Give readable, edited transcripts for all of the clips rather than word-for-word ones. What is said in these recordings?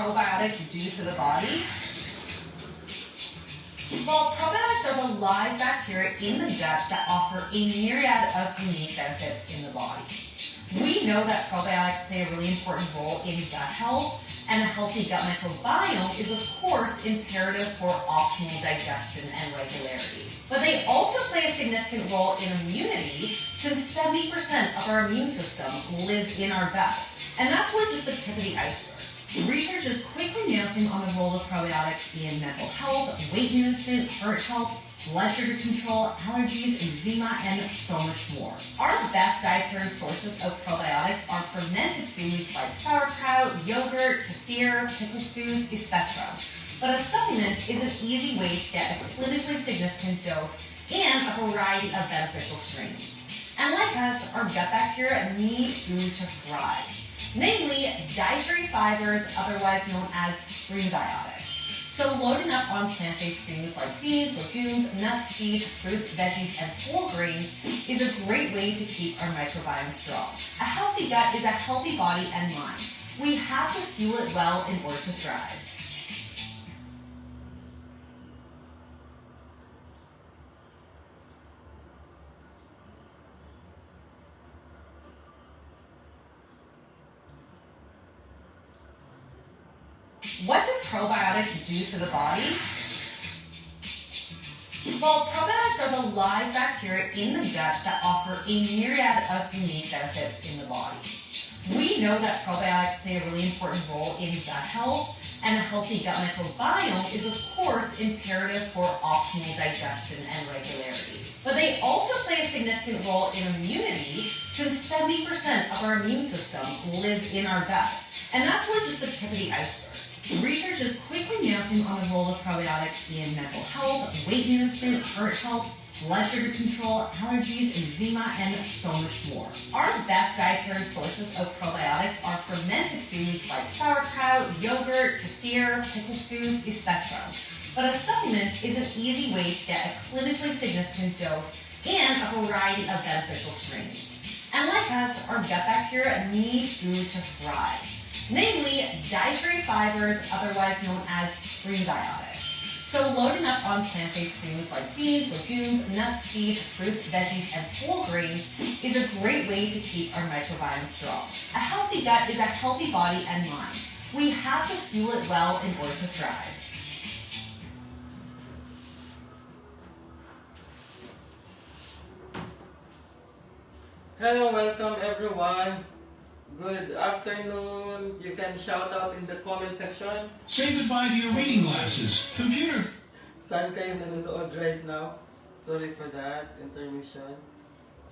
probiotics do to the body? Well, probiotics are the live bacteria in the gut that offer a myriad of unique benefits in the body. We know that probiotics play a really important role in gut health, and a healthy gut microbiome is, of course, imperative for optimal digestion and regularity. But they also play a significant role in immunity, since 70% of our immune system lives in our gut. And that's really just the tip of the iceberg. Research is quickly mounting on the role of probiotics in mental health, weight management, heart health, blood sugar control, allergies, eczema, and so much more. Our best dietary sources of probiotics are fermented foods like sauerkraut, yogurt, kefir, pickled foods, etc. But a supplement is an easy way to get a clinically significant dose and a variety of beneficial strains. And like us, our gut bacteria need food to thrive. Namely, dietary fibers, otherwise known as prebiotics. So loading up on plant-based foods like beans, legumes, nuts, seeds, fruits, veggies, and whole grains is a great way to keep our microbiome strong. A healthy gut is a healthy body and mind. We have to fuel it well in order to thrive. What do probiotics do to the body? Well, probiotics are the live bacteria in the gut that offer a myriad of unique benefits in the body. We know that probiotics play a really important role in gut health, and a healthy gut microbiome is, of course, imperative for optimal digestion and regularity. But they also play a significant role in immunity, since 70% of our immune system lives in our gut. And that's really just the tip of the iceberg. Research is quickly mounting on the role of probiotics in mental health, weight management, heart health, blood sugar control, allergies, eczema, and so much more. Our best dietary sources of probiotics are fermented foods like sauerkraut, yogurt, kefir, pickled foods, etc. But a supplement is an easy way to get a clinically significant dose and a variety of beneficial strains. And like us, our gut bacteria need food to thrive. Namely, dietary fibers, otherwise known as prebiotics. So loading up on plant-based foods like beans, legumes, nuts, seeds, fruits, veggies, and whole grains is a great way to keep our microbiome strong. A healthy gut is a healthy body and mind. We have to fuel it well in order to thrive. Hello, welcome everyone. Good afternoon. You can shout out in the comment section. Say goodbye to your reading glasses. Computer. Saan kayo nanonood right now? Sorry for that intermission.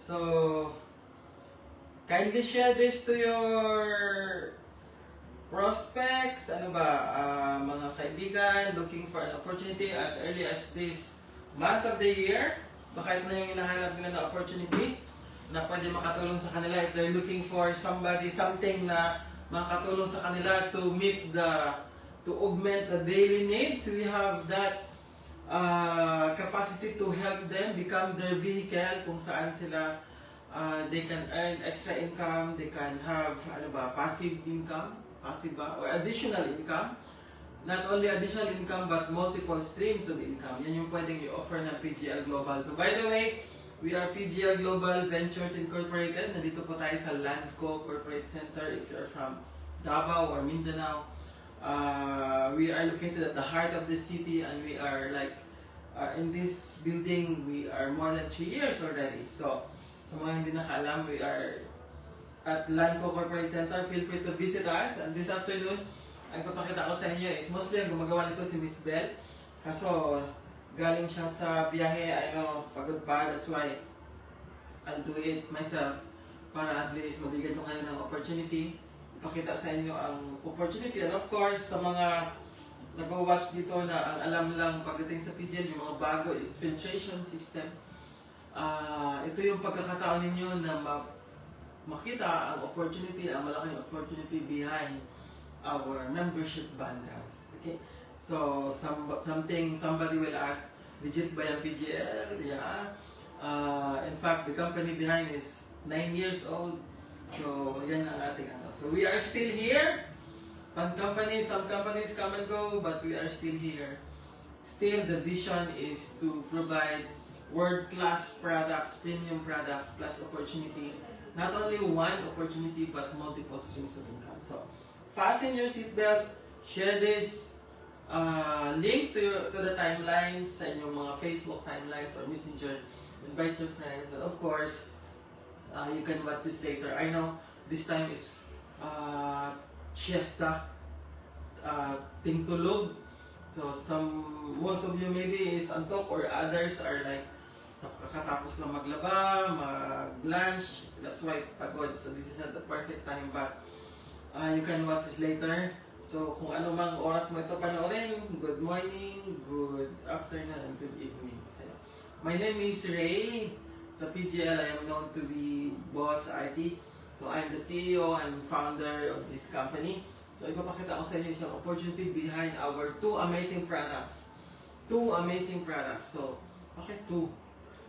So, kindly share this to your prospects, mga kaibigan looking for an opportunity as early as this month of the year. Baka ito na yung hinahanap nila na opportunity na pwede makatulong sa kanila if they're looking for something na makatulong sa kanila to augment the daily needs. We have that capacity to help them become their vehicle kung saan sila they can earn extra income, they can have passive income, or additional income. Not only additional income but multiple streams of income. Yan yung pwedeng i-offer ng PGL Global. So by the way, we are PGL Global Ventures Incorporated. Nandito po tayo sa Landco Corporate Center if you're from Davao or Mindanao. We are located at the heart of the city, and we are in this building, we are more than 3 years already. So, sa mga hindi nakaalam, we are at Landco Corporate Center. Feel free to visit us. And this afternoon, ang papakita ko sa inyo is mostly ang gumagawa nito si Miss Bell. Kaso, galing siya sa biyahe, pagod pa, that's why I'll do it myself para at least mabigyan ko kayo ng opportunity, ipakita sa inyo ang opportunity. And of course, sa mga nag-watch dito na ang alam lang pagdating sa PGL, yung mga bago is filtration system. Ito yung pagkakataon ninyo na makita ang opportunity, ang malaking opportunity behind our membership bundles. Okay? So, somebody will ask, legit ba yung PGL? Yeah. In fact, the company behind is 9 years old. So, yan ang ating So, we are still here. Some companies come and go, but we are still here. Still, the vision is to provide world-class products, premium products, plus opportunity. Not only one opportunity, but multiple streams of income. So, fasten your seatbelt, share this link to the timelines sa inyong mga Facebook timelines or Messenger. Invite your friends, and of course, you can watch this later. I know this time is siesta, tingtulog. So most of you maybe is antok, or others are like kakatapos lang maglaba, mag-lunch. That's why pagod. So this is not the perfect time, but you can watch this later. So kung ano mang oras mo ito panoorin, good morning, good afternoon, and good evening. So, my name is Ray. Sa PGL, I am known to be Boss IT. So I'm the CEO and founder of this company. So ipapakita ko sa inyo isang opportunity behind our two amazing products. Two amazing products. So, bakit two?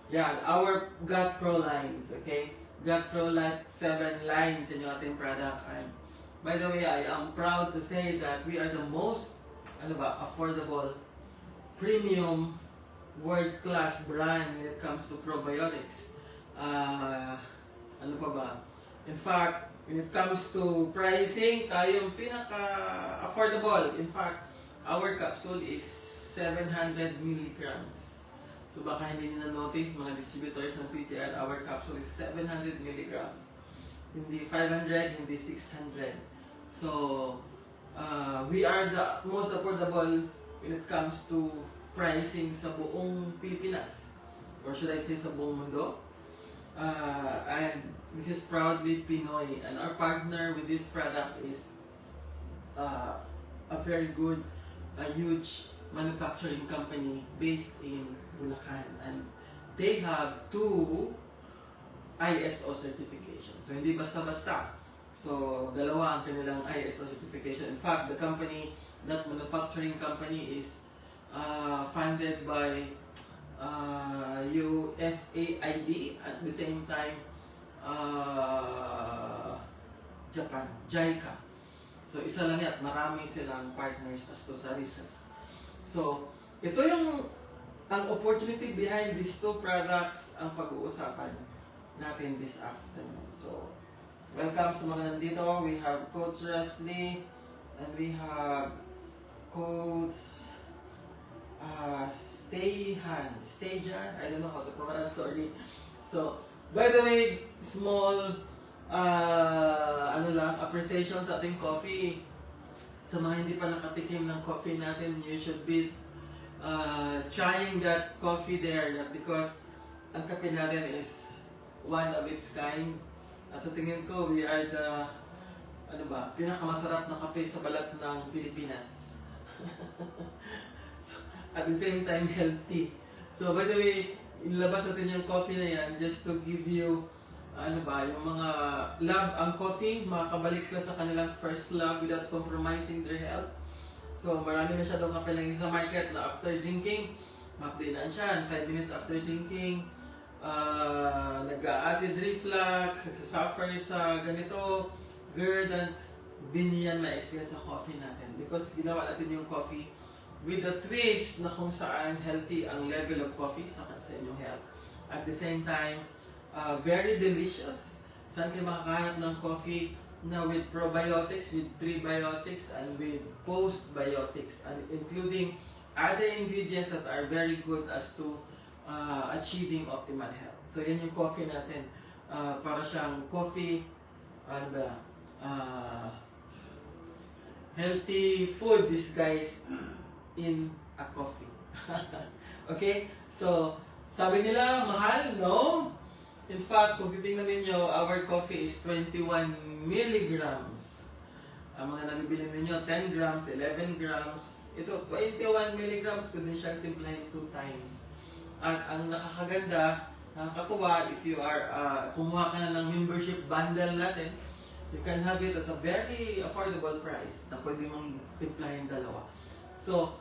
Yeah, our Gut Pro lines, okay? Gut Pro line, 7 lines in yung ating product. And by the way, I am proud to say that we are the most affordable, premium, world-class brand when it comes to probiotics. Ano pa ba? In fact, when it comes to pricing, tayo yung pinaka-affordable. In fact, our capsule is 700 milligrams. So baka hindi nyo na-notice, mga distributors ng PCL, our capsule is 700 milligrams. Hindi 500, hindi 600. So, we are the most affordable when it comes to pricing sa buong Pilipinas. Or should I say sa buong mundo? And this is proudly Pinoy, and our partner with this product is a very good, huge manufacturing company based in Bulacan, and they have 2 ISO certifications. So hindi basta-basta. So dalawa ang kanilang ISO certification. In fact, the company, that manufacturing company is funded by USAID, at the same time Japan, JICA. So isa lang yan, marami silang partners as to sa research. So ito yung ang opportunity behind these two products ang pag-uusapan natin this afternoon. So welcome sa mga nandito. We have Coach Leslie and we have Coach Stayhan, I don't know how to pronounce, sorry. So, by the way, small appreciation sa ating coffee. Sa mga hindi pa nakatikim ng coffee natin, you should be trying that coffee there, not because ang kape natin is one of its kind. At sa tingin ko, we are the pinakamasarap na kape sa balat ng Pilipinas. At the same time, healthy. So, by the way, ilabas natin yung coffee na yan just to give you, yung mga love ang coffee, makakabalik sila sa kanilang first love without compromising their health. So, marami na siya doon kape lang sa market na after drinking, ma-update na siya, 5 minutes after drinking, nag-acid reflux, nagsasuffer sa ganito, GERD, and din nyo yan ma-experience sa coffee natin. Because ginawa natin yung coffee with a twist na kung saan healthy ang level of coffee sa inyong health. At the same time, very delicious. Saan kayo makakahanap ng coffee na with probiotics, with prebiotics, and with postbiotics, and including other ingredients that are very good as to achieving optimal health. So yan yung coffee natin. Para siyang coffee, healthy food disguised in a coffee. Okay? So, sabi nila, mahal? No? In fact, kung titingnan ninyo, our coffee is 21 milligrams. Ang mga nabibili ninyo, 10 grams, 11 grams. Ito, 21 milligrams, pwede siyang timplahin 2 times. At ang nakakaganda, nakakatuwa, if you are, kumuha ka na ng membership bundle natin, you can have it as a very affordable price na pwede mong timplahin dalawa. So,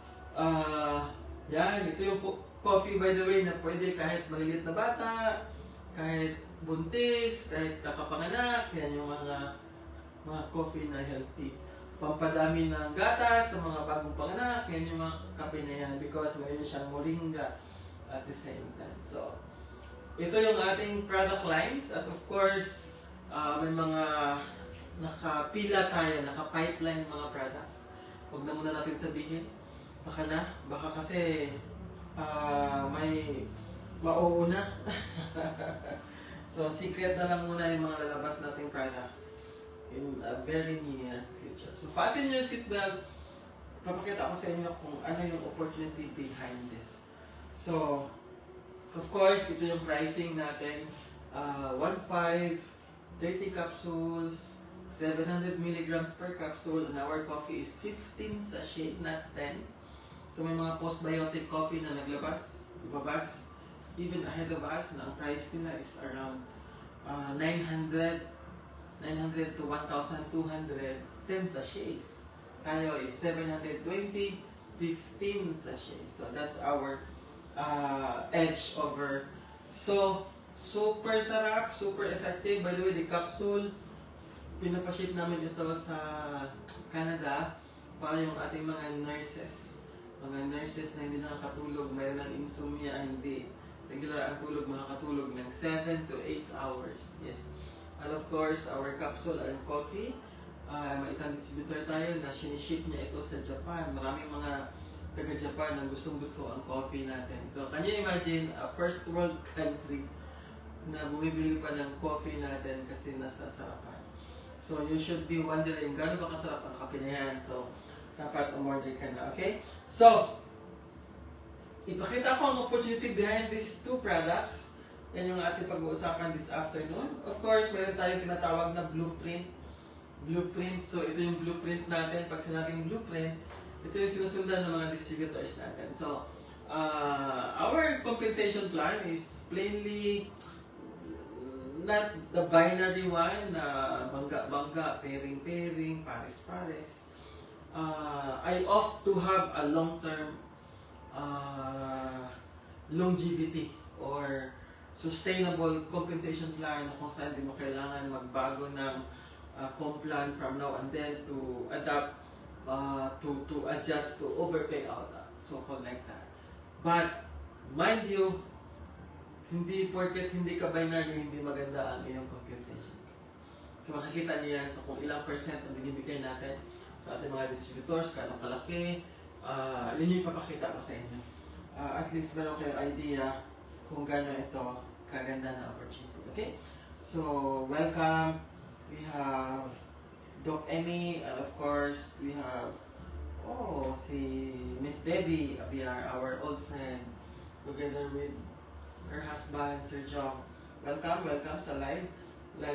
yan, ito yung coffee by the way na pwede kahit malilit na bata, kahit buntis, kahit kakapanganak, yan yung mga coffee na healthy. pampadami ng gatas sa mga bagong panganak. Yan yung mga kape na yan because mayroon siyang moringa at the same time. So, ito yung ating product lines at of course, may mga nakapila tayo, naka-pipeline mga products. Huwag na muna natin sabihin. Saka na, baka kasi may mauuna. So, secret na lang muna yung mga lalabas nating products in a very near future. So, fasten your seatbelt. Papakita ko sa inyo kung ano yung opportunity behind this. So, of course, ito yung pricing natin. 1.5, 30 capsules, 700 milligrams per capsule, and our coffee is 15 sachet, not 10. So, may mga postbiotic coffee na naglabas, ibabas, even ahead of us, na ang price nila is around 900 to 1,200, 10 sachets. Tayo is 720, 15 sachets. So that's our edge over. So, super sarap, super effective. By the way, the capsule, pinapaship namin ito sa Canada para yung ating mga nurses. Mga nurses na hindi nakakatulog, mayroon ng insomnia, hindi. Regular ang tulog, makakatulog ng 7 to 8 hours. Yes. And of course, our capsule and coffee. May isang distributor tayo na siniship niya ito sa Japan. Maraming mga taga-Japan ang gustong-gusto ang coffee natin. So, can you imagine a first world country na bumibili pa ng coffee natin kasi nasa sarapan? So, you should be wondering, gaano ba kasarap ang kape na yan? So, dapat umorder ka na, okay? So, ipakita ko ang opportunity behind these two products. Yan yung ating pag-uusapan this afternoon. Of course, meron tayong tinatawag na blueprint. Blueprint. So, ito yung blueprint natin. Pag sinabing blueprint, ito yung sinusundan ng mga distributors natin. So, our compensation plan is plainly not the binary one na bangga-bangga, pairing-pairing, pares-pares. I opt to have a long-term longevity or sustainable compensation plan kung saan di mo kailangan magbago ng comp plan from now and then to adapt to adjust to overpay out, so-called like that. But mind you, hindi porket hindi ka binary, hindi maganda ang iyong compensation. So makikita niyo yan sa kung ilang percent ang binibigay natin sa ating mga distributors, kano kalaki, yun yung ipapakita ko sa inyo. At least meron kayong idea kung gano'n ito kaganda na opportunity. Okay? So, welcome. We have Doc Emmy, and of course, we have si Miss Debbie Abiar, our old friend, together with her husband, Sir John. Welcome sa live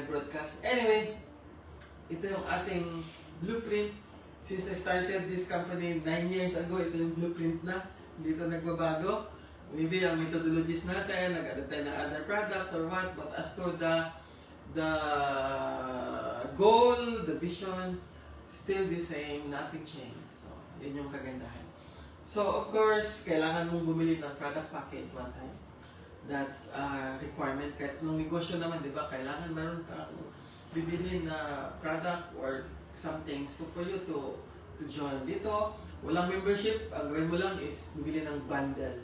broadcast. Anyway, ito yung ating blueprint. Since I started this company 9 years ago, ito yung blueprint na. Hindi ito nagbabago. Maybe ang methodologies natin, nag-add tayo ng other products or what, but as to the goal, the vision, still the same, nothing changed. So, yun yung kagandahan. So, of course, kailangan mong bumili ng product package one time. That's a requirement. Kahit nung negosyo naman, di ba, kailangan meron ka bibili na product or something. So for you to join dito, walang membership, ang gawin mo lang is bibili ng bundle.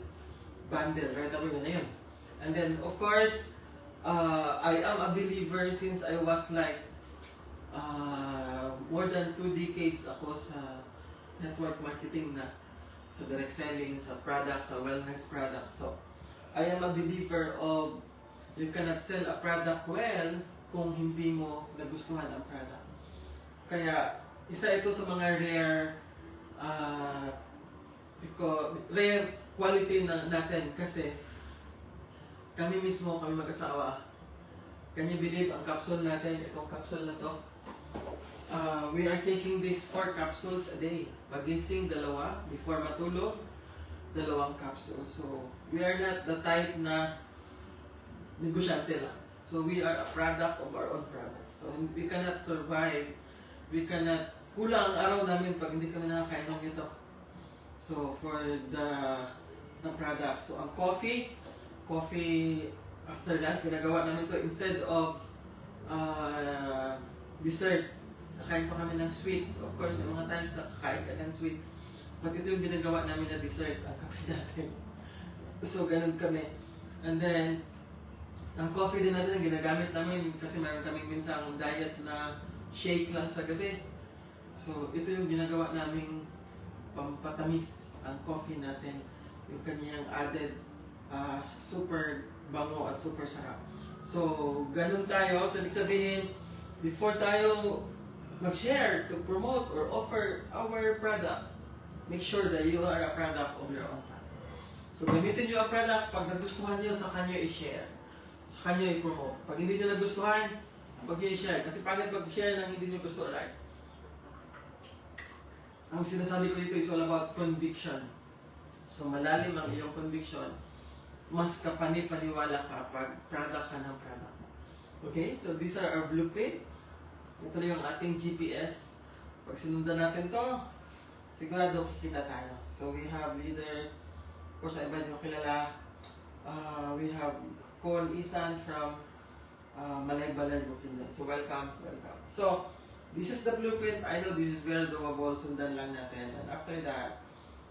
Bundle, right away na yun. And then, of course, I am a believer since I was like more than 2 decades ako sa network marketing na, sa direct selling, sa products, sa wellness products. So, I am a believer of you cannot sell a product well kung hindi mo nagustuhan ang product. Kaya, isa ito sa mga rare quality natin kasi kami mismo, kami mag-asawa, can you believe ang capsule natin, itong capsule na to, we are taking these 4 capsules a day. Pagising, 2, before matulog, 2 capsules. So, we are not the type na negosyante lang. So, we are a product of our own product. So, we cannot survive, kulang ang araw namin pag hindi kami nakakainom nito. So, for the product. So, ang coffee after lunch, ginagawa namin to instead of dessert. Kakain pa kami ng sweets. Of course, may mga times na kakain ka ng sweet. But ito yung ginagawa namin na dessert, ang kape natin. So, ganun kami. And then, ang coffee din natin ang ginagamit namin kasi mayroon kaming minsang diet na shake lang sa gabi. So, ito yung ginagawa naming pampatamis ang coffee natin. Yung kanyang added super bango at super sarap. So, ganun tayo. So, ibig sabihin, before tayo mag-share to promote or offer our product, make sure that you are a product of your own product. So, gamitin nyo ang product. Pag nagustuhan nyo, sa kanyo i-share. Sa kanyo i-promote. Pag hindi nyo nagustuhan, huwag nyo i-share. Kasi pagkat mag-share ng hindi nyo gusto, right? Ang sinasabi ko dito is all about conviction. So, malalim ang iyong conviction. Mas kapani-paniwala ka pag product ka ng product mo. Okay? So, these are our blueprint. Ito na yung ating GPS. Pag sinundan natin to, sigurado kikita tayo. So, we have leader, of course, iba nyo kilala. We have Cole Isan from Malaybalay, Bukidnon. So, welcome, welcome. So, this is the blueprint. I know this is very doable. Sundan lang natin. And after that,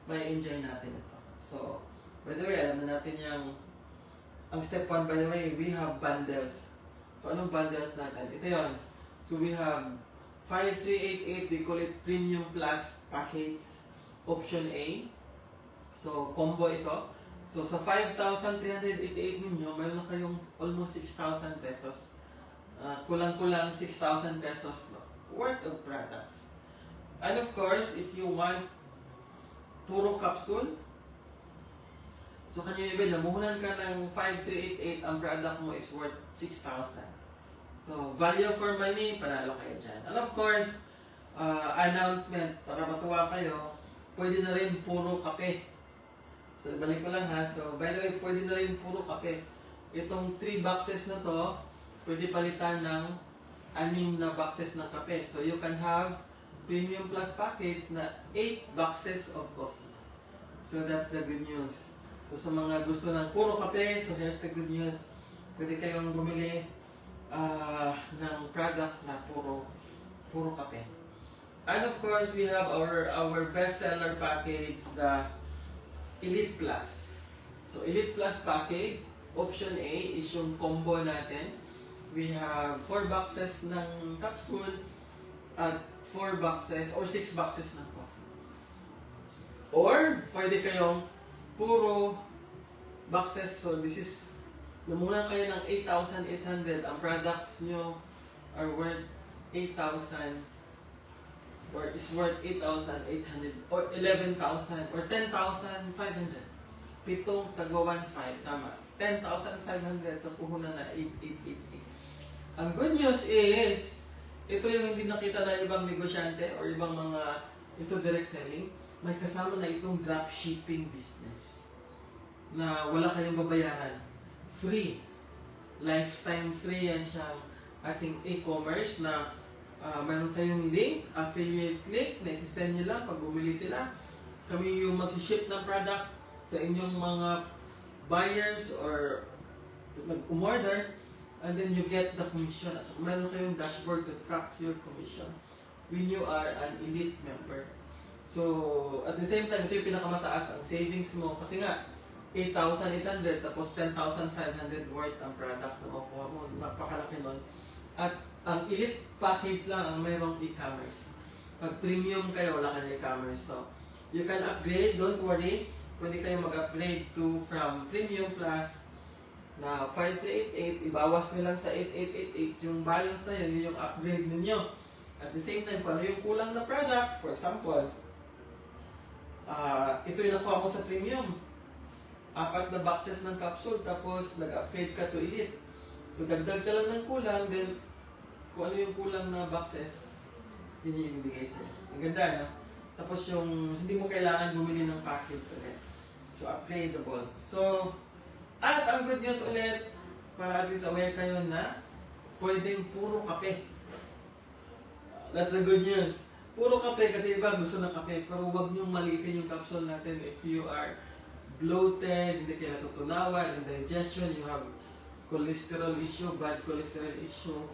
may enjoy natin ito. So, by the way, alam na natin yung ang step 1, by the way, we have bundles. So, anong bundles natin? Ito yon. So, we have 5388, we call it Premium Plus Package, Option A. So, combo ito. So, sa 5,388 ninyo, mayroon na kayong almost 6,000 pesos. Kulang-kulang 6,000 pesos worth of products. And of course, if you want puro capsule, so kanyo iba, namuhunan ka ng 5,388, ang product mo is worth 6,000. So, value for money, panalo kayo dyan. And of course, announcement, para matuwa kayo, pwede na rin puro kape. So, balik ko lang ha. So, by the way, pwede na rin puro kape. Itong 3 boxes na to, pwede palitan ng 6 na boxes ng kape. So, you can have Premium Plus package na 8 boxes of coffee. So, that's the good news. So, sa mga gusto ng puro kape, so here's the good news. Pwede kayong bumili ng product na puro kape. And of course, we have our bestseller package, the Elite Plus. So, Elite Plus package, option A is yung combo natin. We have 4 boxes ng capsule at 4 boxes or 6 boxes ng coffee. Or, pwede kayong puro boxes. So, this is, namunan kayo ng 8,800. Ang products nyo are worth 8,000 or is worth 8,800 or 11,000 or 10,500. 7 tagwa 1,500. Tama. 10,500 sa puhunan na 8,888. Ang good news is, ito yung hindi nakita na ibang negosyante or ibang mga ito direct selling, may kasama na itong dropshipping business na wala kayong babayaran. Free. Lifetime free yan siyang ating e-commerce na mayroon tayong link, affiliate link, na isi-send nyo lang pag bumili sila. Kami yung mag-ship ng product sa inyong mga buyers or mag-umorder, and then you get the commission. So, mayroon kayong dashboard to track your commission when you are an elite member. So, at the same time, ito yung pinakamataas ang savings mo kasi nga, 8,800 tapos 10,500 worth ang products na makuha mo. Napakalaki nun. At ang elite package lang ang mayroong e-commerce. Pag premium kayo, wala kayong e-commerce. So, you can upgrade, don't worry. Pwede kayong mag-upgrade to from Premium Plus na 5,388, ibawas nyo lang sa 8,888. Yung balance na yun, yun yung upgrade ninyo. At the same time, kung ano yung kulang na products, for example, ito yung nakuha mo sa premium. 4 na boxes ng capsule, tapos nag-upgrade ka to elite. So, dagdag ka lang ng kulang, then kung ano yung kulang na boxes, yun yung ibigay sa'yo. Ang ganda, no? Tapos yung hindi mo kailangan bumili ng package ulit. So, upgradable. So, at ang good news ulit, para at least aware kayo na pwedeng puro kape. That's the good news. Puro kape kasi iba gusto ng kape, pero huwag niyong maliitin yung capsule natin if you are bloated, hindi kayo natutunawan, indigestion, you have cholesterol issue, bad cholesterol issue.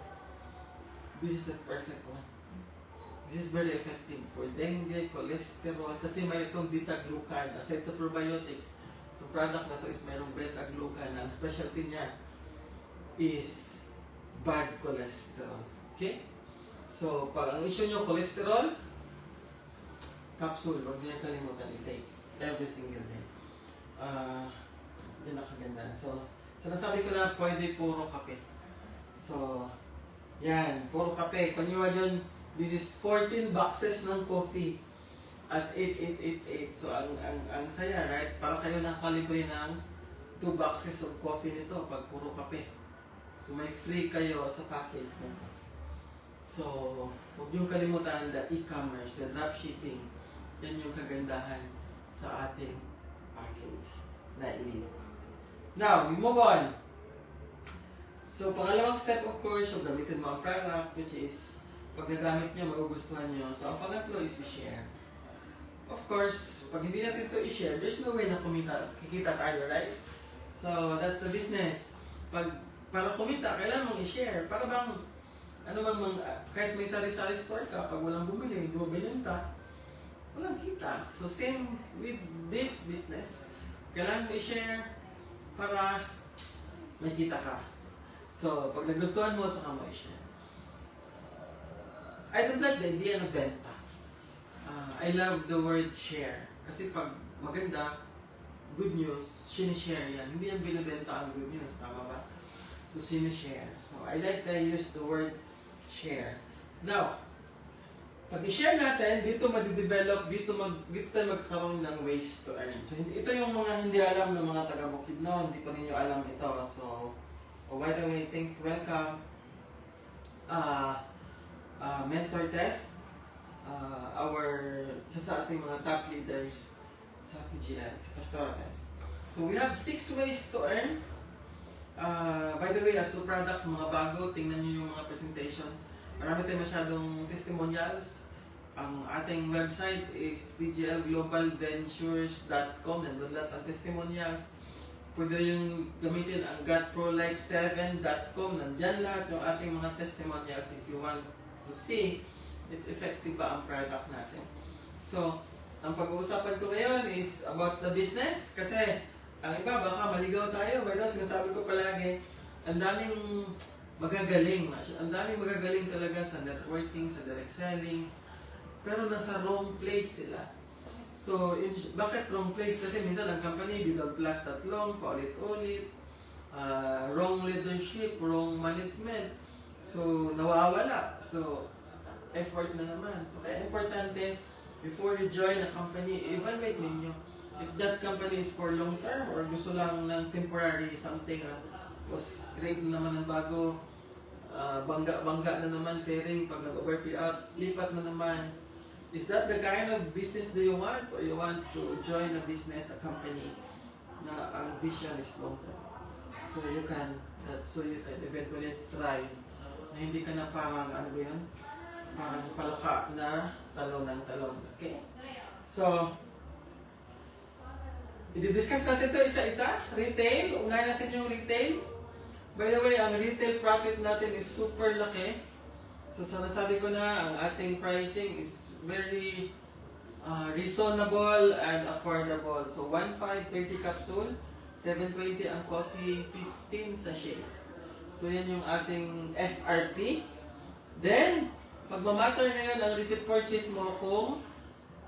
This is the perfect one. This is very effective for dengue, cholesterol, kasi may itong beta-glucan. Aside sa probiotics, yung product na to is mayroong beta-glucan. Ang specialty niya is bad cholesterol. Okay? So, pag ang issue nyo cholesterol, capsule, huwag niyo kalimutan i-take every single day. Yun ang kagandaan. So, sinasabi ko na pwede puro kape. So, yan, puro kape. Kung nyo yun, this is 14 boxes ng coffee at 8888. So, ang saya, right? Para kayo nakalibre ng 2 boxes of coffee nito pag puro kape. So, may free kayo sa package nito. So, huwag niyong kalimutan the e-commerce, the dropshipping. Yan yung kagandahan sa ating package na ili. Now, we move on. So, pangalawang step, of course, yung gamitin mo ang product, which is pag nagamit nyo, magugustuhan nyo. So, ang pangatlo is i-share. Of course, pag hindi natin ito i-share, there's no way na kikita tayo, right? So, that's the business. Para kumita, kailangan mong i-share. Para bang, kahit may sari-sari store ka, pag walang bumili, hindi mo binenta, walang kita. So, same with this business. Kailangan mo i-share para may kita ka. So, pag nagustuhan mo, saka mo i-share. I don't like the idea ng benta. I love the word share. Kasi pag maganda, good news, sinishare yan. Hindi yan binibenta ang good news, tama ba? So, sinishare. So, I like to use the word share. Now, pag i-share natin, dito madidevelop, dito tayo magkakaroon ng ways to earn. So, ito yung mga hindi alam ng mga taga-Bukidnon, hindi pa ninyo alam ito. So, by the way, welcome. Mentor test, sa ating mga top leaders sa PGL, sa pastoral test. So we have 6 ways to earn. By the way, as to products, mga bago, tingnan nyo yung mga presentation. Marami tayong masyadong testimonials. Ang ating website is pglglobalventures.com. Nandun lahat ang testimonials. Pwede yung gamitin ang gotprolife7.com. Nandyan lahat yung ating mga testimonials if you want to see if effective ba ang product natin. So, ang pag-uusapan ko ngayon is about the business kasi ang iba baka maligaw tayo. By the way, sinasabi ko palagi, ang daming magagaling talaga sa networking, sa direct selling, pero nasa wrong place sila. So, bakit wrong place? Kasi minsan ang company di don't last that long, paulit-ulit, wrong leadership, wrong management. So, nawawala. So, effort na naman. So, kaya importante, before you join a company, evaluate ninyo if that company is for long term or gusto lang ng temporary something. Was great na naman ng bago, bangga na naman, pairing, pag nag-overpay out, lipat na naman. Is that the kind of business that you want? Or you want to join a business, a company, na ang vision is long term? So you can eventually thrive na hindi ka na parang, parang palaka na talon ng talon. Okay? So, i-discuss natin ito isa-isa. Retail, unahin natin yung retail. By the way, ang retail profit natin is super laki. So, nasabi ko na, ang ating pricing is very reasonable and affordable. So, 1.5, 30 capsule, 720 ang coffee, 15 sachets. So, yan yung ating SRP. Then, magmamatter ngayon ang repeat purchase mo kung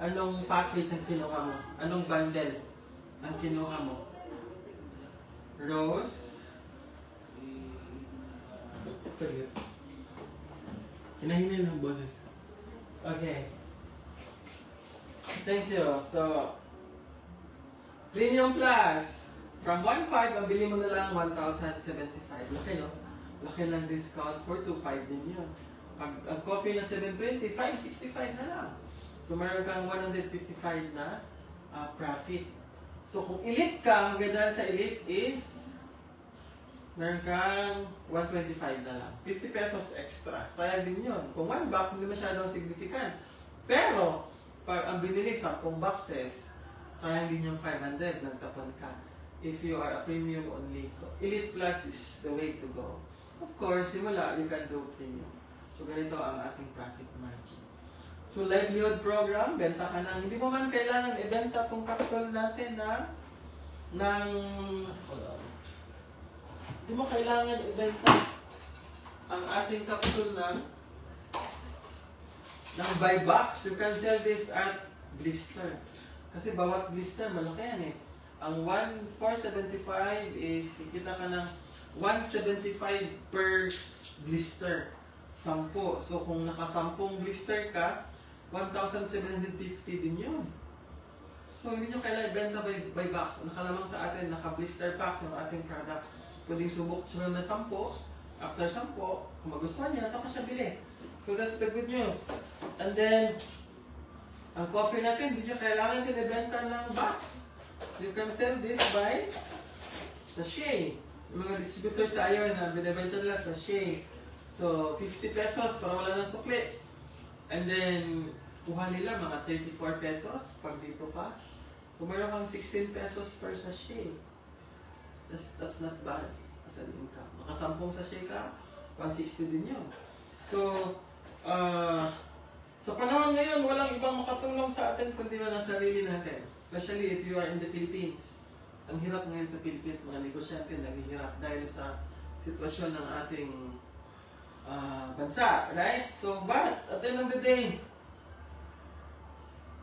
anong package ang kinuha mo. Anong bundle ang kinuha mo. Rose. Saglit. Hinahinay ng boses. Okay. Thank you. So, Premium Plus. From 1.5, ang bili mo na lang 1,075. Laki, no? Laki ng discount. 425 din yun. Ang coffee na 720, 565 na lang. So, mayroon kang 155 na profit. So, kung elite ka, ang ganda sa elite is meron kang 125 na lang. 50 pesos extra. Sayang din yun. Kung 1 box, hindi masyadong significant. Pero, pag ang binili 10 boxes, sayang din yung 500, nagtapon ka. If you are a premium only. So, Elite Plus is the way to go. Of course, simula, you can do premium. So, ganito ang ating profit margin. So, livelihood program, benta ka ng, hindi mo man kailangan ibenta tong capsule natin hindi mo kailangan ibenta ang ating capsule ng buy box. You can sell this at blister. Kasi bawat blister, malaki yan eh. Ang 475 is, kita ka ng 175 per blister. 10. So kung naka-10 blister ka, 1,750 din yun. So hindi nyo kailangan ibenta by box. Nakalamang sa atin, naka-blister pack ng ating product. Pwedeng subok siya na 10. After 10, kung magustuhan niya, saka siya bili. So that's the good news. And then, ang coffee natin, hindi nyo kailangan din ibenta ng box. You can sell this by sachet. Yung mga distributor tayo na binibenta nila sachet. So, 50 pesos para wala ng sukli. And then, kuha nila mga 34 pesos pag dito ka. So, mayroon kang 16 pesos per sachet. That's not bad as an income. Nakasampung sachet ka, 160 din yun. So, sa panahon ngayon, walang ibang makatulong sa atin kundi mga sarili natin. Especially if you are in the Philippines. Ang hirap ngayon sa Philippines, mga negosyante naghihirap dahil sa sitwasyon ng ating bansa, right? So, but at the end of the day,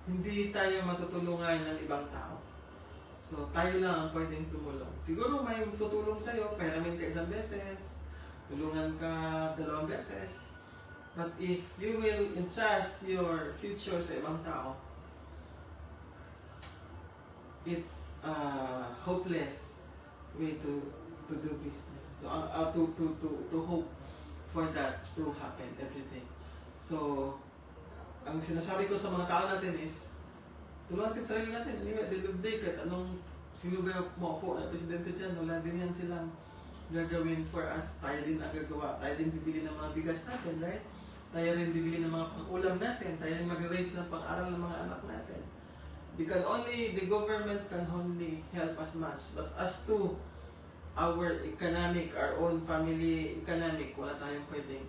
hindi tayo matutulungan ng ibang tao. So, tayo lang ang pwedeng tumulong. Siguro may tutulong sa'yo, peramin ka isang beses, tulungan ka 2 beses. But if you will entrust your future sa ibang tao, it's a hopeless way to do business. So, to hope for that to happen, everything. So, ang sinasabi ko sa mga tao natin is, tulungan natin sarili natin. Anyway, at the end of the day, kahit anong sino ba maupo na presidente dyan, wala din yan silang gagawin for us. Tayo din ang gagawa. Tayo din bibili ng mga bigas natin, right? Tayo rin bibili ng mga pang-ulam natin. Tayo rin mag-raise ng pang-aral ng mga anak natin. The government can only help us much. But as to our own family economic, wala tayong pwedeng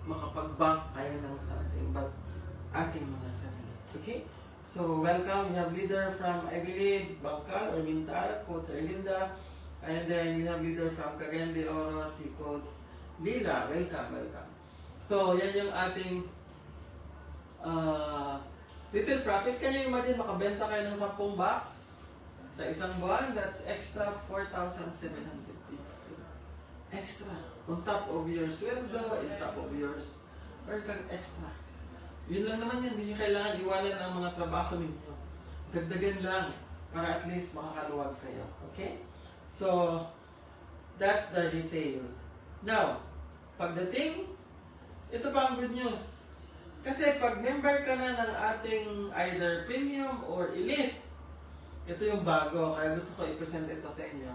makapag-bank tayo ng something but ating mga sarili. Okay? So, welcome. We have leader from, I believe, Bangkal or Mintar, Coach Erlinda. And then we have leader from Cagayan de Oro, si Coach Lila. Welcome. So, yan yung ating little profit. Can you imagine makabenta kayo ng 10 box sa isang buwan? That's extra 4,750. Extra. On top of your sweldo, on top of yours, or kang extra. Yun lang naman yan. Hindi nyo kailangan iwanan ang mga trabaho ninyo. Dagdagan lang para at least makakaluwag kayo. Okay? So, that's the retail. Now, pagdating, ito pa ang good news. Kasi pag member ka na ng ating either premium or elite, ito yung bago, kaya gusto ko i-present ito sa inyo.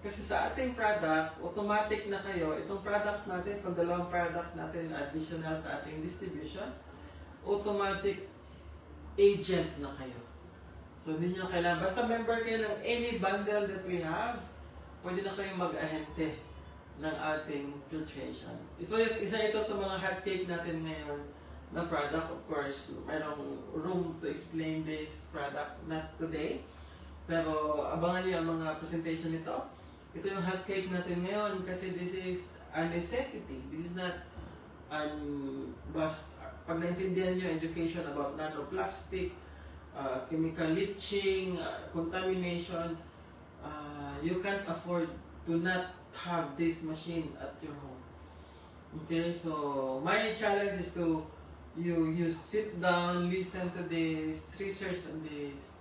Kasi sa ating product, automatic na kayo, itong products natin, itong 2 products natin additional sa ating distribution, automatic agent na kayo. So, hindi nyo kailangan, basta member kayo ng any bundle that we have, pwede na kayong mag-ahente ng ating filtration. Isa ito sa mga hot cake natin ngayon na product. Of course, mayroong room to explain this product, not today. Pero abangan niyo ang mga presentation nito. Ito yung hot cake natin ngayon kasi this is a necessity. This is not pag naintindihan niyo education about nanoplastic, chemical leaching, contamination, you can't afford to not have this machine at your home. Okay, so my challenge is to you sit down, listen to this, research on this,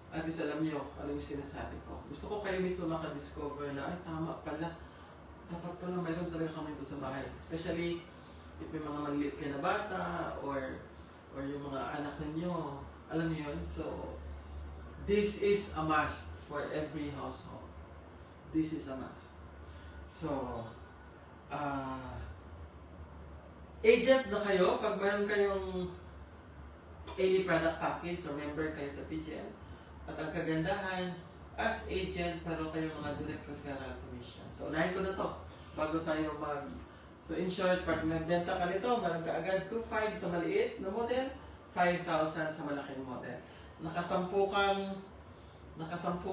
at least alam niyo ano yung sinasabi ko. Gusto ko kayo mismo makadiscover na, ay tama pala, dapat pala mayroon talaga kami ito sa bahay. Especially if may mga maliit kayo na bata or yung mga anak ninyo, alam niyo yun. So, this is a must for every household. This is a must. So, agent na kayo pag meron kayong any product package or member kayo sa PGN. At ang kagandahan, as agent, pero kayong mga direct referral commission. So, unahin ko na to bago tayo So in short, pag nagbenta ka nito, meron ka agad 2.5 sa maliit na model, 5,000 sa malaking model. Nakasampu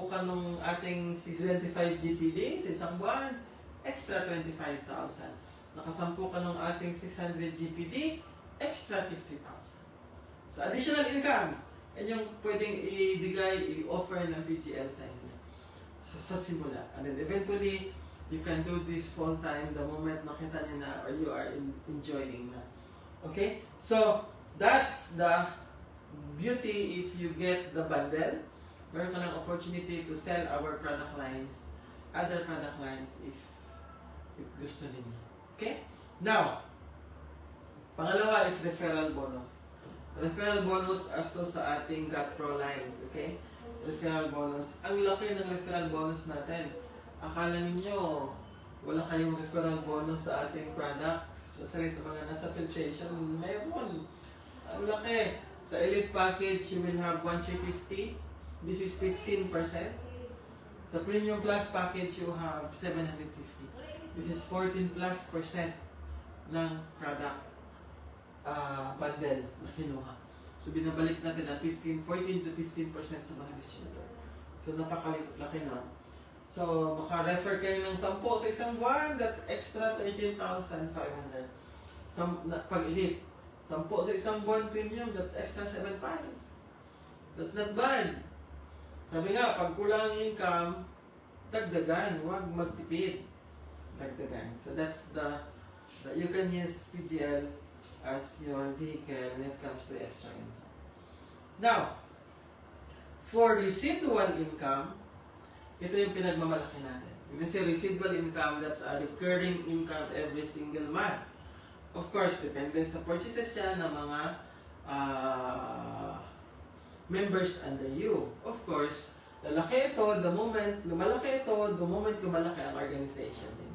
ka nung ating 75 GPD sa isang buwan, extra 25,000. Nakasampu ka nung ating 600 GPD, extra 50,000. So additional income, yan yung pwedeng i-offer ng PGL sa inyo sa simula. And then eventually, you can do this full time the moment makita niyo na or you are enjoying na. Okay? So, that's the beauty if you get the bundle. Meron ka ng opportunity to sell our product lines, other product lines if gusto ninyo. Okay? Now, pangalawa is referral bonus. Referral bonus as to sa ating GAT Pro lines. Okay? Referral bonus. Ang laki ng referral bonus natin. Akala ninyo, wala kayong referral bonus sa ating products. Kasi sa mga nasa filtration, mayroon. Ang laki. Sa Elite Package, you will have 1,350. This is 15%. Sa Premium Plus Package, you have 750. This is 14+% ng product bundle na kinuha. So, binabalik natin ang 14 to 15% sa mga distributor. So, napakalaki na. So, maka-refer kayo ng 10 sa isang buwan, that's extra 13,500. Pag-elite, 10 sa isang buwan premium, that's extra 7,500. That's not bad. Sabi nga, pag kulang ang income, dagdagan, huwag magtipid. Dagdagan. So, that's you can use PGL as your vehicle when it comes to extra income. Now, for residual income, ito yung pinagmamalaki natin. Kasi residual income, that's a recurring income every single month. Of course, depende sa purchases siya ng mga members under you. Of course, lalaki ito, the moment lumalaki ang organization din.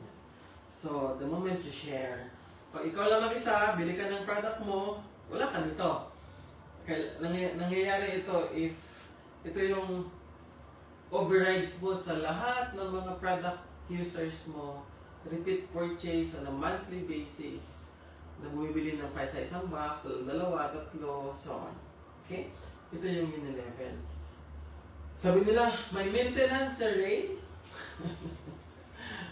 So, the moment you share. Pag ikaw lang mag-isa, bili ka ng product mo, wala ka nito. Nangyayari ito if ito yung overrides mo sa lahat ng mga product users mo, repeat purchase on a monthly basis, na bumibili ng sa isang box, dalawa, tatlo, so on. Okay? Ito yung mini-level. Sabi nila, may maintenance array.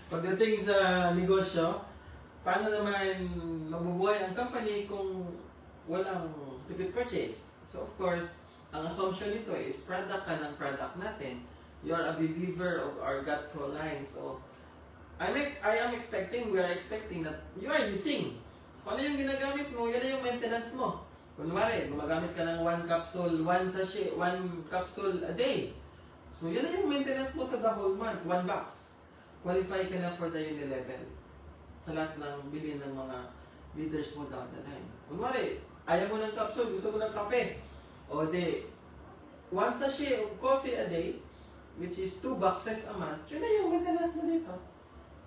Pagdating sa negosyo, paano naman mabubuhay ang company kung walang repeat purchase? So of course, ang assumption nito is product ka ng product natin. You are a believer of our GAT Pro line. So, we are expecting that you are using. So, ano yung ginagamit mo, yan yung maintenance mo. Kunwari, gumagamit ka ng 1 capsule a day. So, yan yung maintenance mo sa the whole month, 1 box. Qualify ka na for the Unilevel sa lahat ng bilhin ng mga leaders mo down the line. Kunwari, ayaw mo ng capsule, gusto mo ng kape. O di, 1 sachet of coffee a day, which is 2 boxes a month, yun na yung maintenance mo dito.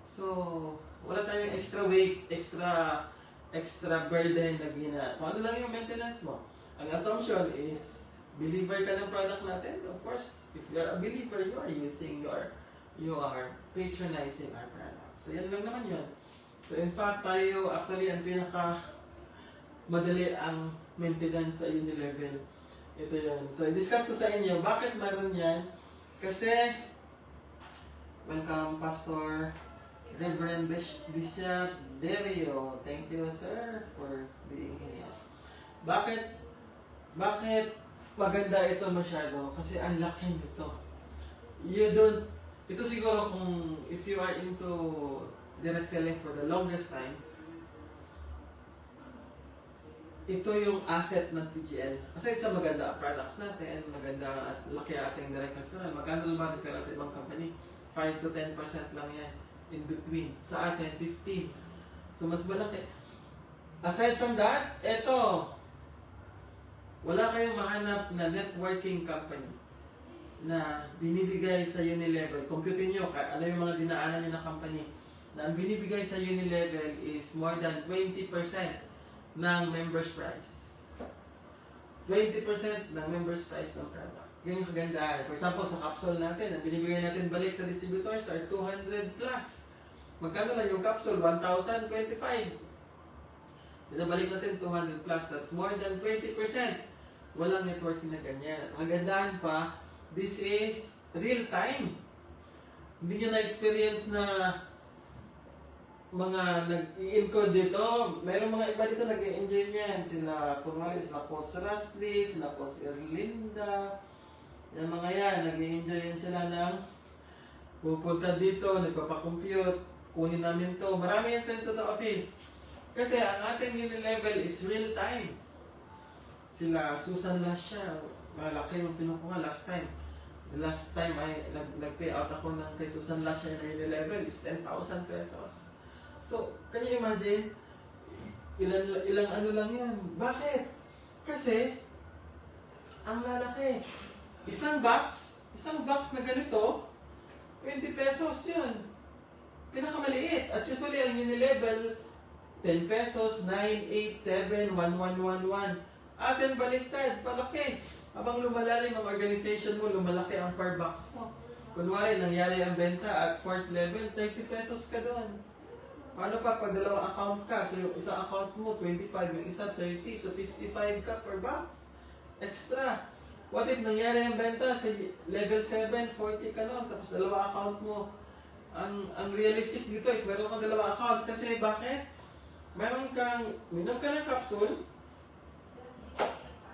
So, wala tayong extra weight, extra burden na kung ano lang yung maintenance mo. Ang assumption is, believer ka ng product natin. Of course, if you're a believer, you are patronizing our product. So, yan lang naman yun. So, in fact, tayo, actually, ang madali ang maintenance sa Unilevel. Ito yun. So, i-discuss ko sa inyo, bakit mayroon yan? Kasi, welcome Pastor Reverend Bishop Derio. Thank you, sir, for being here. Bakit maganda ito masyado? Kasi ang laki nito. Ito siguro kung if you are into direct selling for the longest time, ito yung asset ng TGL. Aside sa maganda ang products natin, maganda at laki ating direct referral. Magkano lang ba referral sa ibang company? 5 to 10% lang yan. In between. Sa atin, 15. So, mas malaki. Aside from that, ito. Wala kayong mahanap na networking company na binibigay sa Unilevel. Computin nyo, ano yung mga dinaanan nyo na company na ang binibigay sa Unilevel is more than 20% ng members price. 20% ng members price ng product. Yun yung kagandahan. For example, sa capsule natin, ang binibigay natin balik sa distributors are 200 plus. Magkano lang yung capsule? 1,025. Binabalik natin 200 plus. That's more than 20%. Walang networking na ganyan. Ang gandahan pa, this is real time. Hindi nyo na-experience na mga nag-i-encode dito. Mayroong mga iba dito nag-i-enjoy niyan. Sila, kunwari, sila Coach Rasli, sila Coach Erlinda. Yung mga yan, nag-i-enjoy yan sila ng pupunta dito, nagpapakompute, kunin namin to. Marami yan sila dito sa office. Kasi ang ating Unilevel is real time. Sila Susan Lasha, malaki yung kinukuha last time. The last time ay nag-pay out ako ng kay Susan Lasha na Unilevel is 10,000 pesos. So, can you imagine? Ilang ano lang yan. Bakit? Kasi, ang lalaki. Isang box na ganito, 20 pesos yun. Pinakamaliit. At usually, ang Unilevel, 10 pesos, 9, 8, 7, 1, 1, 1, 1. Atin baliktad, palaki. Habang lumalalim ang organization mo, lumalaki ang per box mo. Kunwari, nangyari ang benta at 4th level, 30 pesos ka doon. Paano pa pag dalawang account ka? So yung isang account mo, 25, yung isa 30, so 55 ka per box. Extra. What if nangyari ang benta sa level 7, 40 ka noon, tapos dalawang account mo. Ang realistic dito is meron kang dalawang account. Kasi bakit? Meron kang, minom ka ng capsule,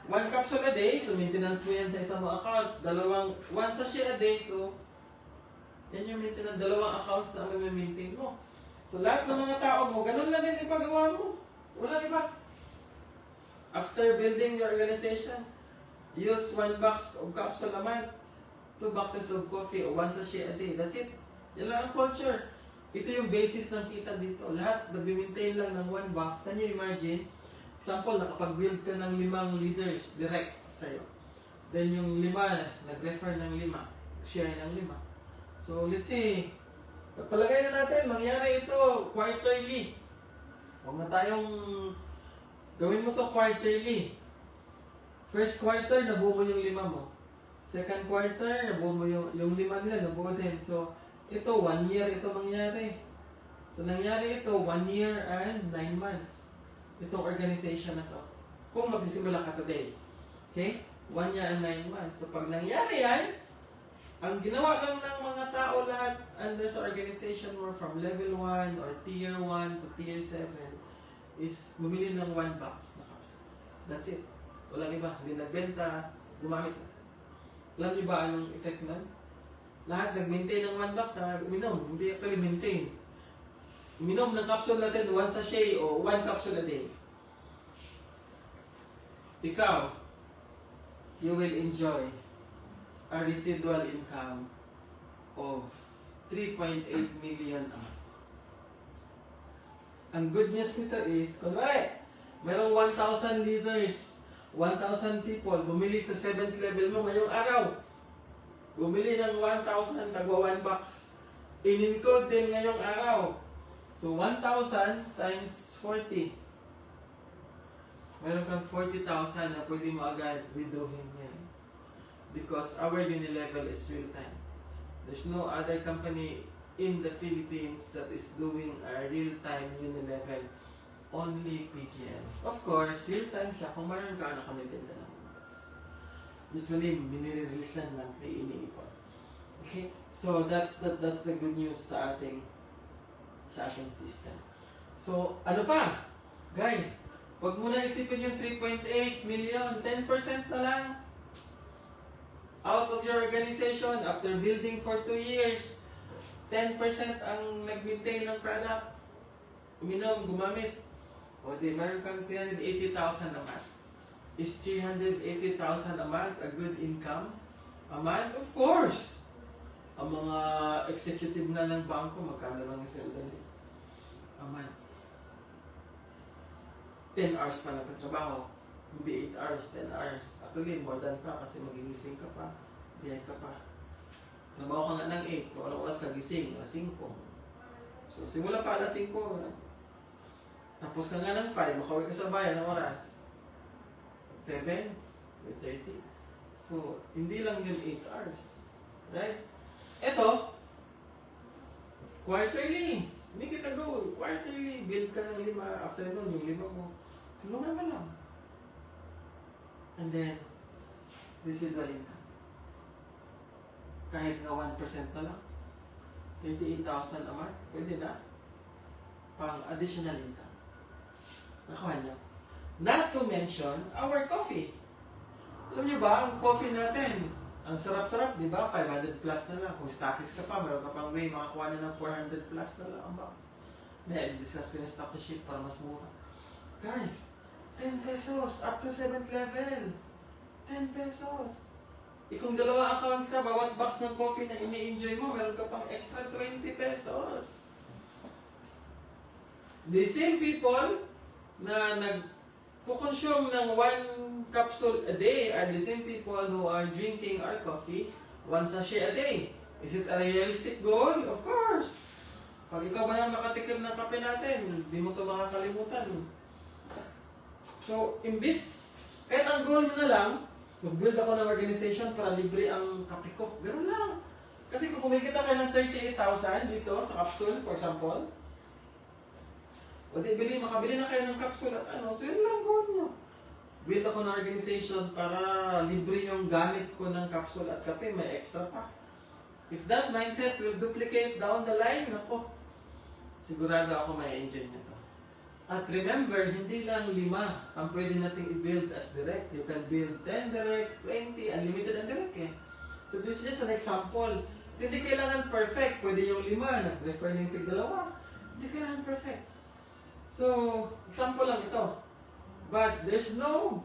1 capsule a day, so maintenance mo yan sa isang mga account. One sachet a day, so yan yung maintenance, dalawang accounts na maintain mo. So lahat ng mga tao mo, ganun lang din ipagawa mo. Wala iba. After building your organization, use 1 box of capsule a month, 2 boxes of coffee, o 1 sachet a day. That's it. Yan lang ang culture. Ito yung basis ng kita dito. Lahat, nag-maintain lang ng 1 box. Can you imagine? Example, nakapag-build ka ng 5 leaders direct sa'yo. Then yung 5, nag-refer ng 5, share ng 5. So let's see, palagay na natin, mangyari ito quarterly. Huwag na tayong gawin mo to quarterly. First quarter, nabuo mo yung 5 mo. Second quarter, nabuo mo yung 5 nila, nabuo din. So ito, 1 year ito mangyari. So nangyari ito, 1 year and 9 months. Itong organization na to. Kung magsisimula ka today. Okay? 1 year and 9 months. So pag nangyari yan, ang ginawa lang ng mga tao lahat under sa organization mo from level 1 or tier 1 to tier 7 is bumili ng 1 box na capsule. That's it. Walang iba. Hindi nagbenta, gumamit lang. Alam niyo ba anong effect nun? Lahat nag-maintain ng 1 box na uminom. Hindi actually maintain. Uminom ng capsule natin 1 sachet o 1 capsule a day. Ikaw, you will enjoy a residual income of 3.8 million a month. Ang good news nito is, kunwari, merong 1,000 leaders, 1,000 people, bumili sa 7th level mo ngayong araw. Bumili ng 1,000, tagwa 1 box. In-encode din ngayong araw. So, 1,000 times 40. Meron kang 40,000 na pwede mo agad withdrawin yan. Because our Unilevel is real time. There's no other company in the Philippines that is doing a real time Unilevel. Only PGN. Of course, real time siya. Kung meron ka, kami din na lang. Usually, minire-release lang monthly, iniipon. Okay? So, that's the good news sa ating system. So, ano pa? Guys, wag mo na isipin yung 3.8 million, 10% na lang. Out of your organization, after building for 2 years, 10% ang nag-maintain ng product. Uminom, gumamit. O di, meron kang 380,000 a month. Is 380,000 a month a good income? A month? Of course! Ang mga executive nga ng bangko, magkano lang yung sweldo nila? A month. 10 hours pa lang trabaho. Hindi 8 hours, 10 hours. Actually, more than pa kasi magigising ka pa. Biyay ka pa. Trabaho ka nga ng 8. Kung anong oras ka gising, alas 5. So, simula pa alas 5. Tapos ka nga ng 5, makawin ka sa bayan ng oras. 7, 30. So, hindi lang yun 8 hours. Right? Ito, quarterly. Make it a goal. Quarterly, build ka ng 5. After nun, yung 5 mo, tulungan mo lang. And then, residual income. Kahit nga 1% na lang. 38,000 a month, pwede na. Pang additional income. Nakuha niyo. Not to mention, our coffee. Alam niyo ba, ang coffee natin, ang sarap-sarap, di ba? 500 plus na lang. Kung stockist ka pa, meron ka pang way, makakuha na ng 400 plus na lang ang box. May discuss ko yung stock ship para mas mura. Guys, 10 pesos up to 7th level. 10 pesos. Kung 2 accounts ka, bawat box ng coffee na ini-enjoy mo, meron ka pang extra 20 pesos. The same people na nag-consume ng 1 capsule a day are the same people who are drinking our coffee 1 sachet a day. Is it a realistic goal? Of course! Pag ikaw ba nang nakatikim ng kape natin, hindi mo ito makakalimutan. So, imbis, kahit ang goal na lang, mag-build ako ng organization para libre ang kape ko. Ganun lang. Kasi kung kumikita ka ng 38,000 dito sa capsule, for example, o di, makabili na kayo ng capsule at ano, so yun lang goal nyo. Build ako ng organization para libre yung gamit ko ng capsule at kape, may extra pa. If that mindset will duplicate down the line, ako, sigurado ako may enjoy nyo to. At remember, hindi lang 5 ang pwede nating i-build as direct. You can build 10 directs, 20, unlimited ang direct eh. So this is just an example. Hindi kailangan perfect. Pwede yung 5, nag-refer ng tig-2. Hindi kailangan perfect. So, example lang ito. But there's no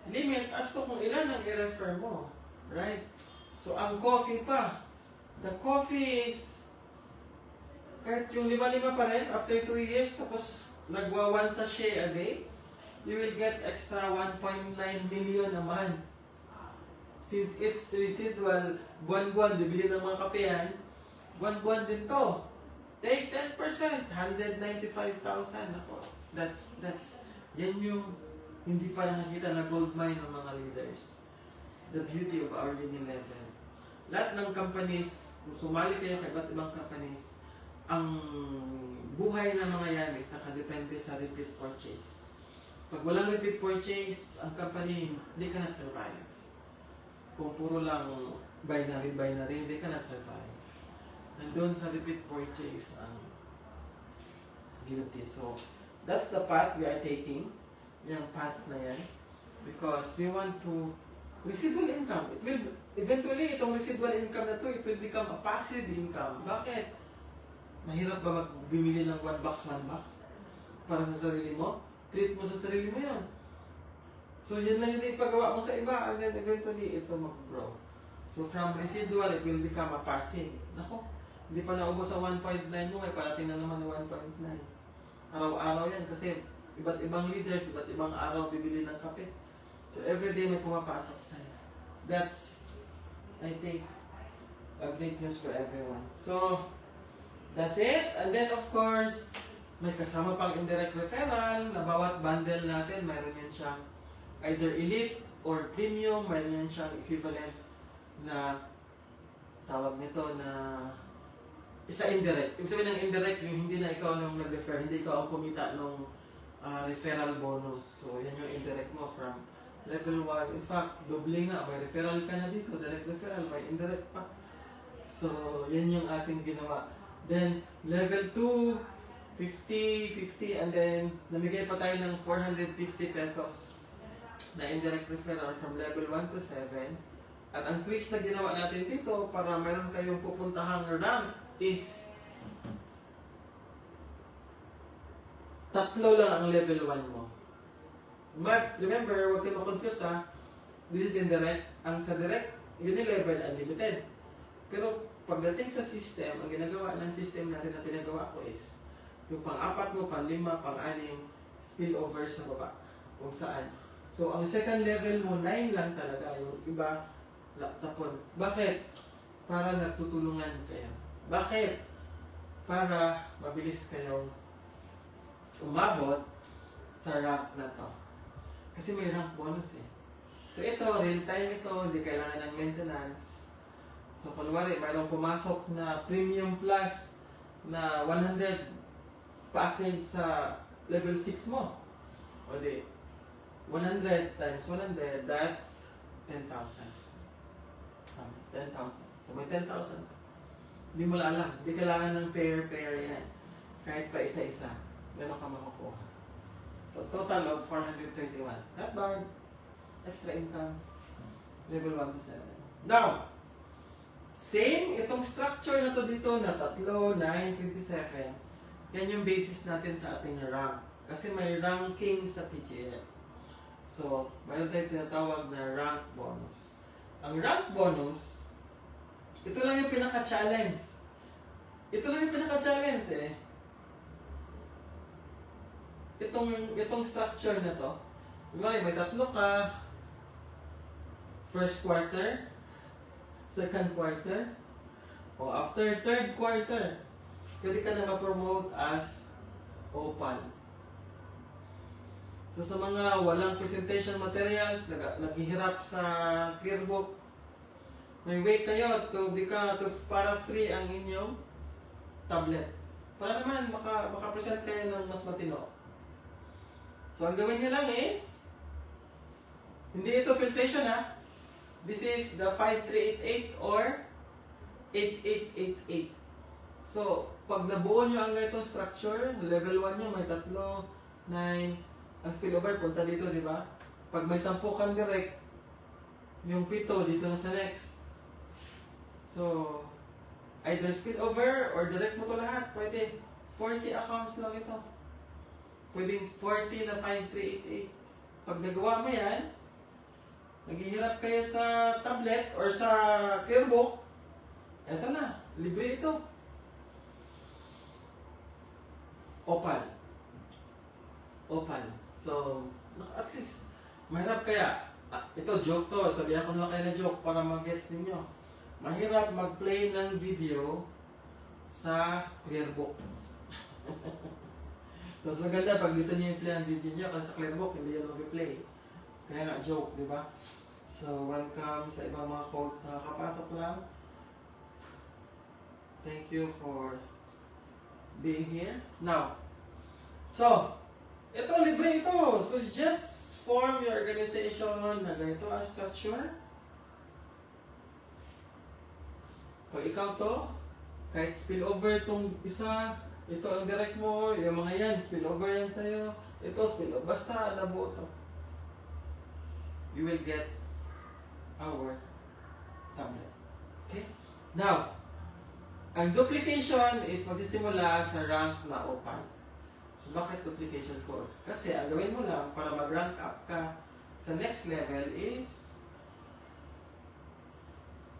limit as to kung ilan ang i-refer mo. Right? So, ang coffee pa. The coffee is kahit yung 5-5 pa rin, after 2 years, tapos nagwa 1 sachet a day, you will get extra 1.9 million a month. Since it's residual, buwan-buwan, bibili ng mga kape yan, buwan-buwan din to. Take 10%, 195,000 ako. Yan yung hindi pa nakikita na gold mine ng mga leaders. The beauty of our Unilevel. Lahat ng companies, kung sumali kayo kay iba't ibang companies, ang buhay ng mga yan is nakadepende sa repeat purchase. Pag walang repeat purchase, ang company, they cannot survive. Kung puro lang binary, they cannot survive. Nandun sa repeat purchase ang beauty. So, that's the path we are taking. Yung path na yan. Because we want to residual income. It will, eventually, itong residual income na to, it will become a passive income. Bakit? Mahirap ba magbimili ng 1 box para sa sarili mo? Treat mo sa sarili mo yun. So, yun lang yung ipagawa mo sa iba and then eventually, ito mag-grow. So, from residual, it will become a passive. Nako, hindi pa naubos ang 1.9 mo, may parating na naman ng 1.9. Araw-araw yan kasi iba't ibang leaders, iba't ibang araw bibili ng kape. So, everyday may pumapasok sa'yo. That's, I think, a great news for everyone. So, that's it. And then, of course, may kasama pang indirect referral na bawat bundle natin, mayroon yan siyang either elite or premium, mayroon yan siyang equivalent na tawag nito na isa indirect. Ibig sabihin ng indirect, yung hindi na ikaw nung nag-refer, hindi ikaw ang kumita nung referral bonus. So, yan yung indirect mo from level 1. In fact, doble nga, may referral ka na dito, direct referral, may indirect pa. So, yan yung ating ginawa. Then, level 2, 50, and then, namigay pa tayo ng 450 pesos na indirect referral from level 1 to 7. At ang quiz na ginawa natin dito para meron kayong pupuntahang rank is 3 lang ang level 1 mo. But remember, huwag kayo ma-confuse ha. This is indirect. Ang sa direct, yun yung level unlimited. Pero pagdating sa system, ang ginagawa ng system natin na pinagawa ko is yung pang-4 mo, pang-5, pang-6, spillover sa baba. Kung saan. So, ang second level mo, 9 lang talaga. Yung iba, tapon. Bakit? Para nagtutulungan kayo. Bakit? Para mabilis kayong umabot sa rank na to. Kasi may rank bonus eh. So ito, real time ito, hindi kailangan ng maintenance. So kunwari, mayroong pumasok na premium plus na 100 package sa level 6 mo. O di, 100 times 100, that's 10,000. 10,000. So may 10,000. Hindi mo lang alam. Hindi kailangan ng pair yan. Kahit pa isa-isa. Meron ka makukuha. So total of 431. Not bad. Extra income. Level 1 to 7. Now, same itong structure na to dito na 3, 9, 27. Yan yung basis natin sa ating rank. Kasi may ranking sa PGL. So, mayroon tayong tinatawag na rank bonus. Ang rank bonus, ito lang yung pinaka-challenge. Ito lang yung pinaka-challenge eh. Itong structure na to, may 3 ka, first quarter, second quarter, o after third quarter, pwede ka na ma-promote as opal. So sa mga walang presentation materials, naghihirap sa clearbook, may way kayo to para free ang inyong tablet. Para naman maka-present kayo ng mas matino. So ang gawin nyo lang is, hindi ito filtration ha. This is the 5388 or 8888. So, pag nabuo nyo ang ganitong structure, level 1 nyo may 3, 9, ang spillover punta dito, di ba? Pag may 10 kang direct, yung 7 dito na sa next. So, either spillover or direct mo to lahat. Pwede. 40 accounts lang ito. Pwede 40 na 5388. Pag nagawa mo yan, naghihirap kayo sa tablet or sa clearbook, eto na, libre ito. Opal. So, at least, mahirap kaya. Ito, joke to. Sabihan ko na lang kayo na joke para mag-gets ninyo. Mahirap mag-play ng video sa clearbook. So, maganda pag dito nyo i-play ang video nyo kasi sa clearbook, hindi yan mag-play. Kaya nga, joke, di ba? So, welcome sa ibang mga codes na nakakapasok lang. Thank you for being here. Now, so, ito, libre ito. So, just form your organization na ganito ang structure. Pag ikaw to, kahit spillover itong isa, ito ang direct mo, yung mga yan, spillover yan sa'yo. Ito, spillover. Basta, nabuo to. You will get our tablet. Okay? Now, ang duplication is magsisimula sa rank na opal. So, bakit duplication course? Kasi ang gawin mo lang para mag-rank up ka sa next level is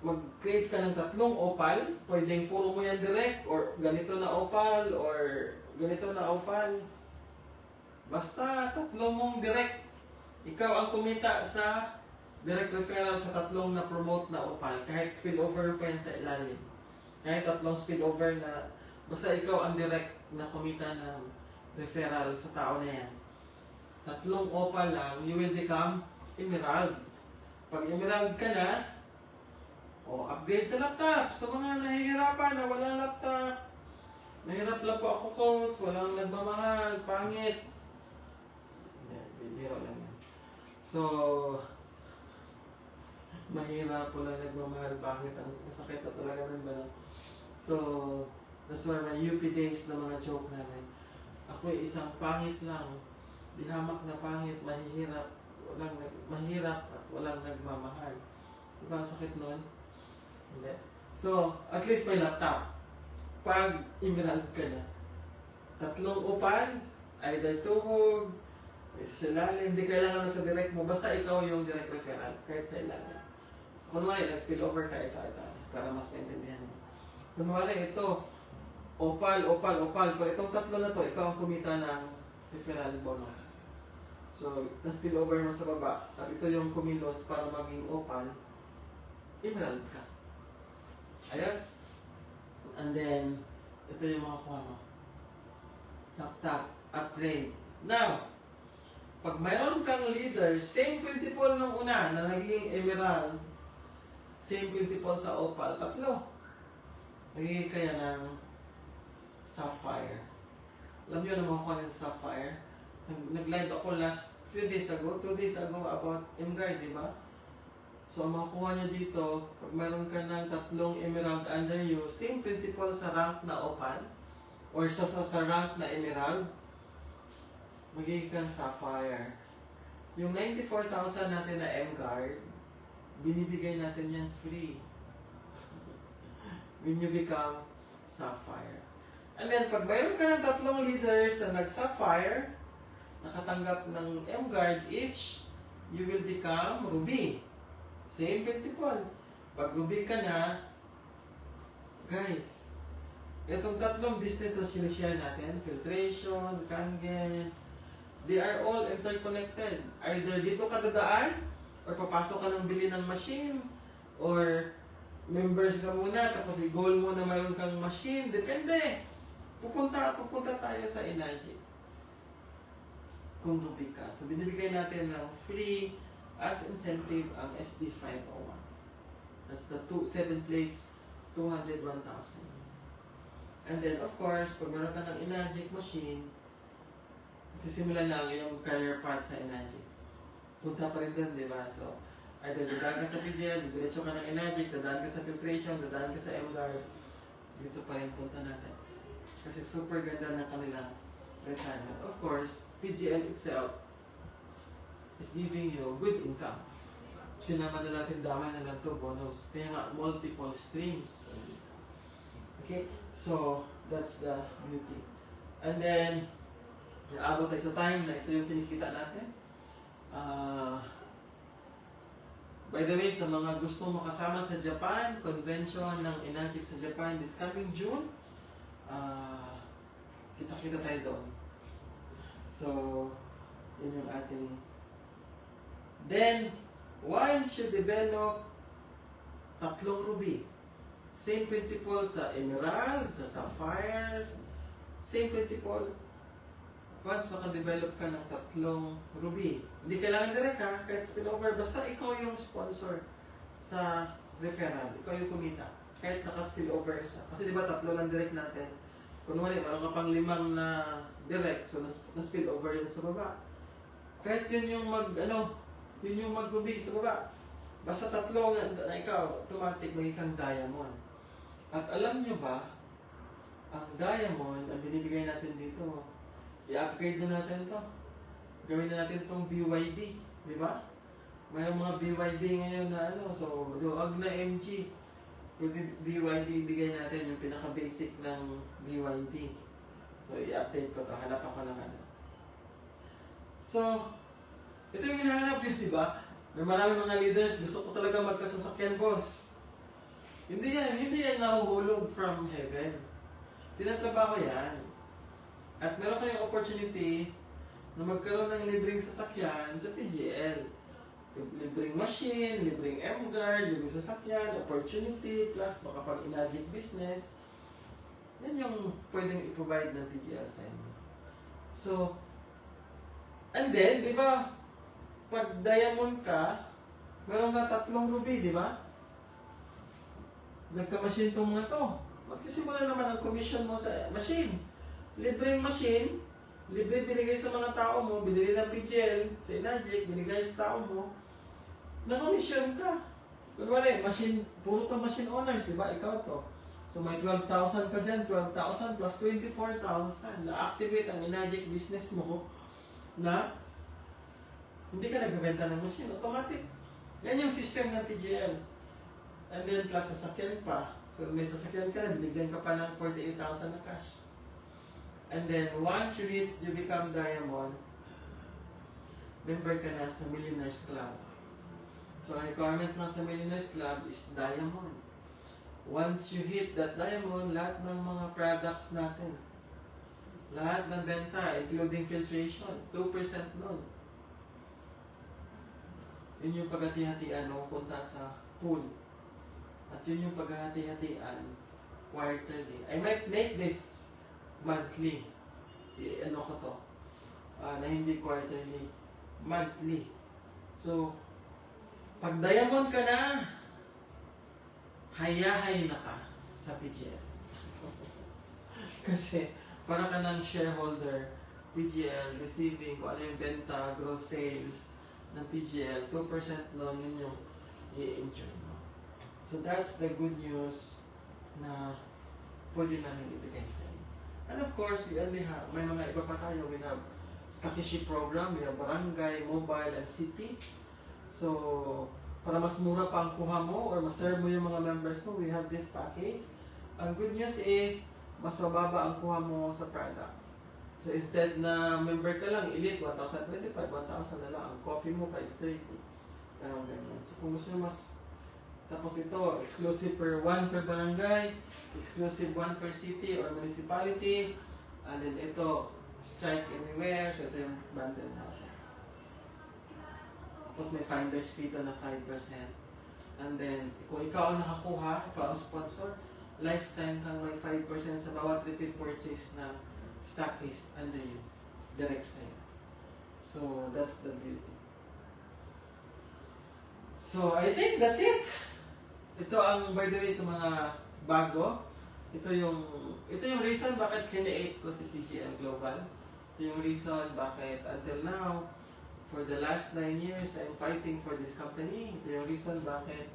mag-create ka ng 3 opal. Pwedeng puro mo yan direct or ganito na opal or ganito na opal. Basta 3 mong direct. Ikaw ang kumita sa direct referral sa 3 na promote na opal. Kahit spillover pa yan sa ilalim. Kahit 3 spillover na basta ikaw ang direct na kumita ng referral sa tao na yan. 3 opal lang, you will become emerald. Pag emerald ka na, upgrade sa laptop. Sa mga nahihirapan na walang laptop, nahirap lang po ako calls, walang nagmamahal, pangit. Bibiro lang yan. So, mahirap po lang nagmamahal, pangit. Ang masakit na talaga ng ba. So, that's why my UP days na mga joke namin. Ako isang pangit lang, dihamak na pangit, mahirap at walang nagmamahal. Diba ang sakit nun? Hindi. So, at least may laptop. Pag emerald ka na, 3 upan, either tuhog, sa ilalim, hindi kailangan na sa direct mo, basta ikaw yung direct referral, kahit sa ilalim. So, kunwari, nag-spillover ka, ito, para mas maintindihan mo. Kunwari, ito, opal. Kung itong 3 na to, ikaw ang kumita ng referral bonus. So, na-spillover mo sa baba, at ito yung kumilos para maging opal, emerald ka. Ayos? And then, ito yung mga kuha mo. Laptop, upgrade. Now, pag mayroon kang leader, same principle nung una na naging emerald, same principle sa opal, 3. Nagiging kaya ng sapphire. Alam niyo naman kung ano yung sapphire? Nag-live ako last few days ago, 2 days ago about M-Guard, di ba? So, ang makuha nyo dito, pag mayroon ka ng 3 emerald under you, same principle sa rank na opal, or sa rank na emerald, magiging kang sapphire. Yung 94,000 natin na M-Guard, binibigay natin yan free. When you become sapphire. And then, pag mayroon ka ng 3 leaders na nag-sapphire, nakatanggap ng M-Guard each, you will become ruby. Same principle. Pag ruby ka na, guys, itong 3 business na sinishare natin, filtration, kangen, they are all interconnected. Either dito ka dadaan, or papasok ka ng bili ng machine, or members ka muna, tapos i-goal mo na mayroon kang machine, depende. Pupunta tayo sa energy. Kung ruby ka. So, binibigay natin ng free as incentive ang SD501. That's the 7 plates, 201,000. And then, of course, pag meron ka ng Enagic machine, sisimula lang yung career path sa Enagic. Punta pa rin doon, di ba? So, either dadaan ka sa PGL, diretso ka ng Enagic, dadaan ka sa filtration, dadaan ka sa M-Guard, dito pa rin punta natin. Kasi super ganda ng kanilang retirement. Of course, PGL itself is giving you good income. Sinama na natin damay na lang to bonus. Kaya nga, multiple streams of income. Okay? So, that's the beauty. And then, naabot tayo sa time na ito yung kinikita natin. By the way, sa mga gustong makasama sa Japan, convention ng Enagic sa Japan this coming June, kita-kita tayo doon. So, yun yung ating. Then, once you develop 3 ruby, same principle sa emerald, sa sapphire, same principle. Once makadevelop ka ng 3 ruby, hindi kailangan direct ha, kahit spillover, basta ikaw yung sponsor sa referral, ikaw yung kumita, kahit naka-spillover siya. Kasi di ba 3 lang direct natin, kunwari, meron ka pang 5 na direct, so na-spillover yun sa baba. Kahit yun yung yun yung mag-ruby sa baba. Basta 3 na ikaw, automatic magiging diamond. At alam nyo ba, ang diamond, ang binibigay natin dito, i-upgrade na natin to. Gawin na natin tong BYD, di ba? Mayroong mga BYD ngayon na so duwag na MG. Pwede BYD ibigay natin yung pinaka-basic ng BYD. So, i-update ko to. Hanap ako ng So, ito yung hinahanap yun, di ba? May marami mga leaders, gusto ko talaga magkasasakyan, boss. Hindi yan nahuhulog from heaven. Tinatrabaho yan. At meron kayong opportunity na magkaroon ng libreng sasakyan sa PGL. Libreng machine, libreng M-Guard, libreng sasakyan, opportunity, plus baka pag Enagic business. Yan yung pwedeng i-provide ng PGL sa inyo. So, and then, di ba, pag diamond ka, meron ka 3 ruby, di ba? Nagka-machine tong mga to. Magsisimula naman ang commission mo sa machine. Libreng machine, libre binigay sa mga tao mo, binili ng PGL, sa Enagic, binigay sa tao mo, nag-commission ka. Kunwari, machine, puro to machine owners, di ba? Ikaw to. So may 12,000 ka dyan, 12,000 plus 24,000. Na-activate ang Enagic business mo na hindi ka nagbebenta ng machine, automatic. Yan yung system ng PGL. And then plus sasakyan pa. So may sasakyan ka, binigyan ka pa ng 48,000 na cash. And then once you become diamond, member ka na sa Millionaires Club. So ang requirement lang sa Millionaires Club is diamond. Once you hit that diamond, lahat ng mga products natin, lahat ng benta, including filtration, 2% nun. Yun yung paghati-hatian mo punta sa pool. At yun yung paghati-hatian quarterly. I might make this monthly. Ano ko to? Na hindi quarterly. Monthly. So, pag diamond ka na, hayahay na ka sa PGL. Kasi para ka ng shareholder, PGL, receiving kung ano yung benta, gross sales ng PGL, 2% nun yun yung i-enjoy mo. So that's the good news na pwede namin ibigay sa inyo. And of course, we only have, may mga iba pa tayo. We have Stockyship program, we have barangay, mobile, and city. So, para mas mura pa ang kuha mo or mas-serve mo yung mga members mo, we have this package. Ang good news is, mas mababa ang kuha mo sa product. So, instead na member ka lang, elite, 1,025, 1,000 na lang. Ang coffee mo, 530. Ganun, ganyan. So, kung gusto nyo mas, tapos ito, exclusive per barangay, exclusive 1 per city or municipality, and then ito, strike anywhere, so ito yung bundle natin. Tapos may finder's fee to na 5%. And then, kung ikaw ang nakakuha, ikaw ang sponsor, lifetime kang may 5% sa bawat repeat purchase na stockist under you, direct sale. So, that's the beauty. So, I think that's it. Ito ang, by the way, sa mga bago, ito yung reason bakit kine-8 ko si PGL Global. Ito yung reason bakit until now, for the last 9 years, I'm fighting for this company. Ito yung reason bakit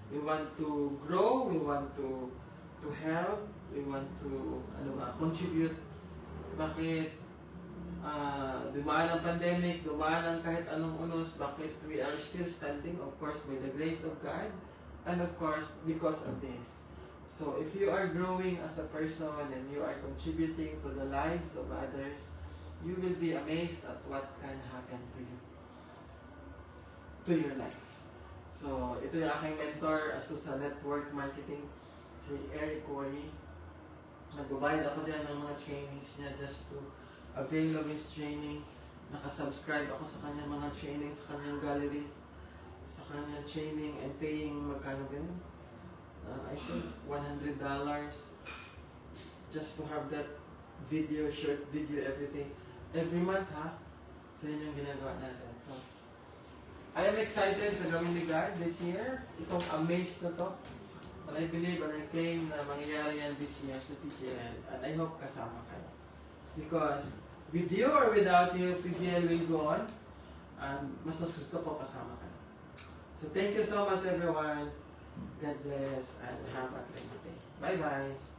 we want to grow, we want to help, we want to contribute. Bakit dumaan ang pandemic, dumaan ang kahit anong unos, bakit we are still standing, of course, by the grace of God, and of course, because of this. So, if you are growing as a person and you are contributing to the lives of others, you will be amazed at what can happen to you, to your life. So, ito yung aking mentor as to sa network marketing, si Eric Corey. Nag-provide ako dyan ng mga trainings niya just to avail of his training. Nakasubscribe ako sa kanyang mga training, sa kanyang gallery, sa kanyang training, and paying magkano ba yun? I think $100 just to have that video, short video, everything. Every month, ha? So, yun yung ginagawa natin. So, I am excited sa gawin ni God this year. Itong Amaze na to. And I believe and I claim na mangyayari yan this year sa PGL. And I hope kasama kayo. Because with you or without you, PGL will go on. And mas gusto ko kasama kayo. So thank you so much everyone. God bless and have a great day. Bye-bye.